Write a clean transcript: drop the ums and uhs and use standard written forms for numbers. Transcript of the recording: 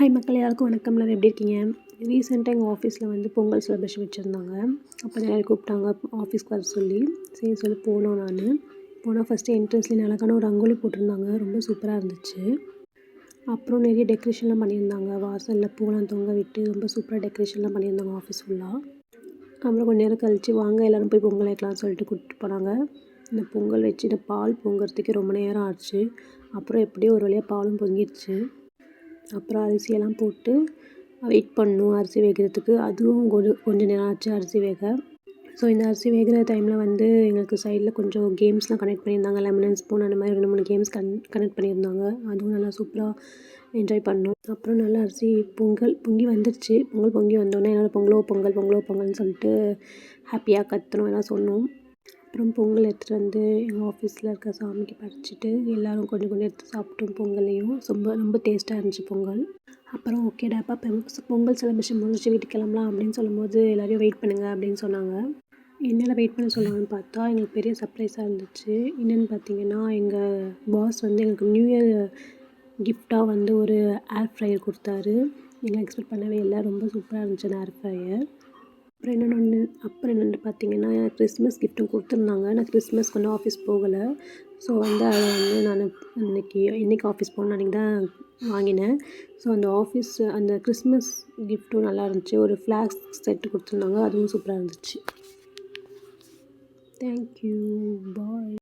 Hi மக்கள், எல்லாருக்கும் வணக்கம். எல்லாரும் எப்படி இருக்கீங்க? ரீசெண்டாக எங்கள் ஆஃபீஸில் வந்து பொங்கல் செலிப்ரேஷன் வச்சுருந்தாங்க. அப்போ எல்லோரும் கூப்பிட்டாங்க ஆஃபீஸ்க்கு வர சொல்லி போனோம். போனால் ஃபஸ்ட்டு என்ட்ரன்ஸ்லேயே அழகான ஒரு ரங்கோலி போட்டிருந்தாங்க. ரொம்ப சூப்பராக இருந்துச்சு. அப்புறம் நிறைய டெக்கரேஷன்லாம் பண்ணியிருந்தாங்க. வாசலில் பூலாம் தொங்க விட்டு ரொம்ப சூப்பராக டெக்கரேஷன்லாம் பண்ணியிருந்தாங்க ஆஃபீஸ் ஃபுல்லாக. அப்புறம் கொஞ்சம் நேரம் கழித்து வாங்க எல்லோரும் போய் பொங்கல் வைக்கலாம்னு சொல்லிட்டு கூப்பிட்டு போனாங்க. இந்த பொங்கல் வச்சு இந்த பால் பொங்குறதுக்கு ரொம்ப நேரம் ஆச்சு. அப்புறம் எப்படியோ ஒரு வழியாக பாலும் பொங்கிடுச்சு. அப்புறம் அரிசியெல்லாம் போட்டு வெயிட் பண்ணணும் அரிசி வேகிறதுக்கு. அதுவும் கொஞ்சம் நேரம் ஆச்சு அரிசி வேக. ஸோ இந்த அரிசி வேகிற டைமில் வந்து எங்களுக்கு சைடில் கொஞ்சம் கேம்ஸ்லாம் கனெக்ட் பண்ணியிருந்தாங்க. லெமன் அண்ட் ஸ்பூன் அந்த மாதிரி 2-3 கேம்ஸ் கனெக்ட் பண்ணியிருந்தாங்க. அதுவும் நல்லா சூப்பராக என்ஜாய் பண்ணோம். அப்புறம் நல்லா அரிசி பொங்கி வந்துடுச்சு. பொங்கி வந்தோடனே எல்லோரும் பொங்கலோ பொங்கல்னு சொல்லிட்டு ஹாப்பியாக கத்தணும், எல்லாம் சொன்னோம். அப்புறம் பொங்கல் எடுத்துகிட்டு வந்து எங்கள் ஆஃபீஸில் இருக்க சாமிக்கு படைச்சிட்டு எல்லோரும் கொஞ்சம் எடுத்து சாப்பிட்டோம். பொங்கலையும் ரொம்ப டேஸ்ட்டாக இருந்துச்சு பொங்கல். அப்புறம் ஓகேடாப்பா பொங்கல் செலிப்ரேஷன் முடிஞ்சிச்சு, வீட்டுக்கு கிளம்பலாம் அப்படின்னு சொல்லும்போது எல்லோரையும் வெயிட் பண்ணுங்கள் அப்படின்னு சொன்னாங்க. என்னெல்லாம் வெயிட் பண்ண சொன்னாங்கன்னு பார்த்தா எங்களுக்கு பெரிய சர்ப்ரைஸாக இருந்துச்சு. என்னென்னு பார்த்தீங்கன்னா, எங்கள் பாஸ் வந்து எங்களுக்கு நியூ இயர் கிஃப்டாக வந்து ஒரு ஏர் ஃப்ரையர் கொடுத்தாரு. எங்களை எக்ஸ்பெக்ட் பண்ணவே இல்லை. ரொம்ப சூப்பராக இருந்துச்சு அந்த ஏர் ஃப்ரையர். அப்புறம் என்னென்னு பார்த்தீங்கன்னா, கிறிஸ்மஸ் கிஃப்ட்டும் கொடுத்துருந்தாங்க. நான் கிறிஸ்மஸ்க்கு வந்து ஆஃபீஸ் போகலை. ஸோ வந்து அதை வந்து நான் என்றைக்கு ஆஃபீஸ் போகணும் அன்றைக்கி தான் வாங்கினேன். ஸோ அந்த கிறிஸ்மஸ் கிஃப்ட்டும் நல்லா இருந்துச்சு. ஒரு ஃப்ளாஸ்க் செட்டு கொடுத்துருந்தாங்க. அதுவும் சூப்பராக இருந்துச்சு. தேங்க்யூ, பாய்.